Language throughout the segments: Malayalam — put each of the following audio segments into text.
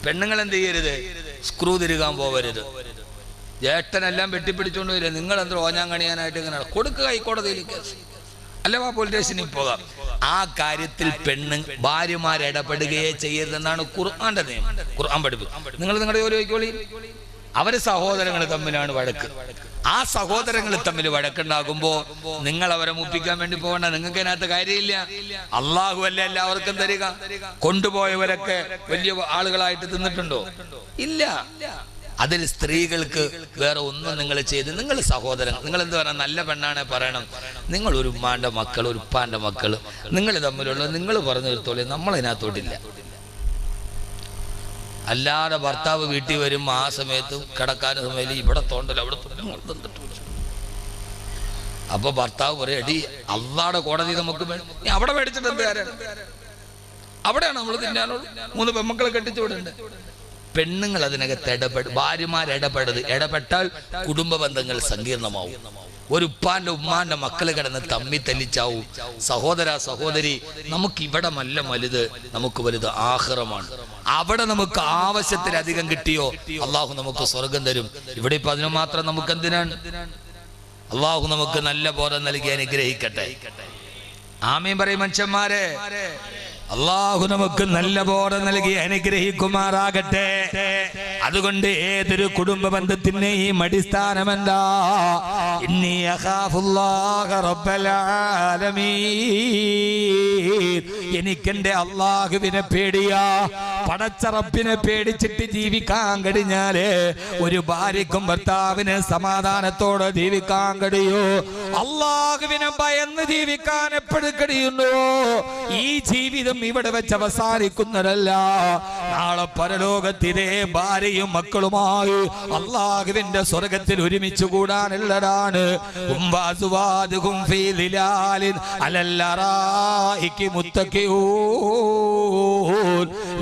പെണ്ണുങ്ങൾ എന്ത് ചെയ്യരുത്? സ്ക്രൂ തിരുകാൻ പോവരുത്. ജ്യേഷ്ഠനെല്ലാം വെട്ടിപ്പിടിച്ചോണ്ട് വരിക. നിങ്ങൾ എന്താ ഓഞ്ഞാൻ കണിയാനായിട്ട് ഇങ്ങനെ കൊടുക്കുക ഹൈക്കോടതിയിൽ കേസ്, അല്ലവാ പോലീസ് സ്റ്റേഷനിൽ പോകാം. ആ കാര്യത്തിൽ ഭാര്യമാരിടപെടുകയെ ചെയ്യരുതെന്നാണ് ഖുർആന്റെ നിയമം. ഖുർആൻ പഠിപ്പിക്കും. നിങ്ങൾ നിങ്ങളുടെ ജോലി ചോദിക്കോളി. അവര് സഹോദരങ്ങൾ തമ്മിലാണ് വഴക്ക്. ആ സഹോദരങ്ങൾ തമ്മിൽ വഴക്കുണ്ടാകുമ്പോ നിങ്ങൾ അവരെ മുപ്പിക്കാൻ വേണ്ടി പോകണ്ട. നിങ്ങൾക്ക് അതിനകത്ത് കാര്യമില്ല. അള്ളാഹു അല്ല എല്ലാവർക്കും തരിക. കൊണ്ടുപോയവരൊക്കെ വലിയ ആളുകളായിട്ട് തിന്നിട്ടുണ്ടോ? ഇല്ല. അതിൽ സ്ത്രീകൾക്ക് വേറെ ഒന്നും നിങ്ങൾ ചെയ്ത്, നിങ്ങൾ സഹോദരൻ, നിങ്ങൾ എന്ത് പറയണം? നല്ല പെണ്ണാണെ പറയണം, നിങ്ങൾ ഒരു ഉമ്മാന്റെ മക്കൾ, ഒരു ഉപ്പാന്റെ മക്കൾ, നിങ്ങൾ തമ്മിലുള്ള നിങ്ങൾ പറഞ്ഞു തീർത്തോളി, നമ്മളതിനകത്തോട്ടില്ല. അല്ലാതെ ഭർത്താവ് വീട്ടിൽ വരും, ആ സമയത്ത് കിടക്കാൻ സമയത്ത് ഇവിടെ തോണ്ടല്ലോ, അവിടെ അപ്പൊ ഭർത്താവ് പറയും, എടി അള്ളാടെ കോടതി നമുക്ക് അവിടെ മേടിച്ചിട്ട് എന്ത് കാര്യം? അവിടെയാണ് നമ്മൾ തിന്നാനുള്ളൂ. 3 പെമ്മക്കളെ കെട്ടിച്ചു വിടണ്ടേ? പെണ്ണുങ്ങൾ അതിനകത്ത് ഇടപെട്ടാൽ കുടുംബ ബന്ധങ്ങൾ സങ്കീർണമാവും. ഒരു ഉപ്പാന്റെ ഉമ്മാന്റെ മക്കള് കിടന്ന് തമ്മി തല്ലിച്ചാവും. സഹോദര സഹോദരി, നമുക്ക് ഇവിടെ മല്ല വലുത്, നമുക്ക് വലുത് ആഖിറമാണ്. അവിടെ നമുക്ക് ആവശ്യത്തിലധികം കിട്ടിയോ അള്ളാഹു നമുക്ക് സ്വർഗം തരും. ഇവിടെ ഇപ്പൊ അതിനു മാത്രം നമുക്ക് എന്തിനാണ്? അള്ളാഹു നമുക്ക് നല്ല ബോധം നൽകി അനുഗ്രഹിക്കട്ടെ. ആമീൻ പറയും മനുഷ്യന്മാരെ. അള്ളാഹു നമുക്ക് നല്ല ബോധം നൽകി അനുഗ്രഹിക്കുമാറാകട്ടെ. അതുകൊണ്ട് ഏതൊരു കുടുംബ ബന്ധത്തിന്റെയും അടിസ്ഥാനം എന്താ? ഇന്നി അഖാഫുല്ലാഹ റബ്ബൽ ആലമീൻ. എനിക്കെന്റെ അള്ളാഹുവിനെ പേടിയാ. പടച്ച റബ്ബിനെ പേടിച്ചിട്ട് ജീവിക്കാൻ കഴിഞ്ഞാല് ഒരു ഭാര്യക്കും ഭർത്താവിന് സമാധാനത്തോടെ ജീവിക്കാൻ കഴിയൂ. അള്ളാഹുവിനെ ഭയന്ന് ജീവിക്കാൻ എപ്പോഴും കഴിയുന്നു. ഈ ജീവിതം ഇവിടെ വെച്ച് അവസാനിക്കുന്നതല്ല. നാളെ പരലോകത്തിലെ ഭാര്യയും മക്കളുമായി അള്ളാഹുവിന്റെ സ്വർഗത്തിൽ ഒരുമിച്ച് കൂടാനുള്ളതാണ്.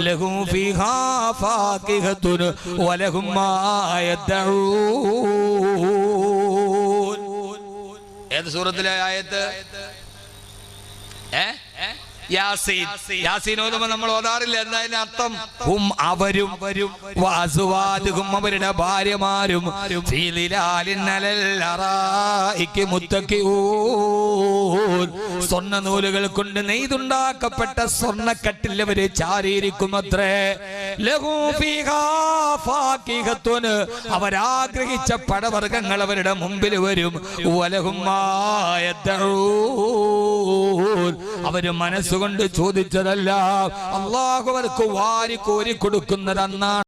ലഹും ഫീഹാ ഫാകിഹത്തുൻ വലഹും മാ യദ്ഊൻ. ഏത് സൂറത്തിലെ ആയത്ത്? യാസീൻ ഓതുമ്പോൾ നമ്മൾ ഓതാറില്ല. എന്നതിന് അർത്ഥം ഹും അവരും വഅസ്വാജുഹും അവരുടെ ഭാര്യമാരും സ്വർണ്ണ നൂലുകൾ കൊണ്ട് നെയ്തുണ്ടാക്കപ്പെട്ട സ്വർണ്ണക്കട്ടിൽ അവര് ചാരിയിരിക്കുമത്രേ. അവരാഗ്രഹിച്ച പടവർഗങ്ങൾ അവരുടെ മുമ്പിൽ വരും. അവര് മനസ്സുകൊണ്ട് ചോദിച്ചതല്ല, അള്ളാഹു അവർക്ക് വാരി കോരി കൊടുക്കുന്നതെന്നാണ്.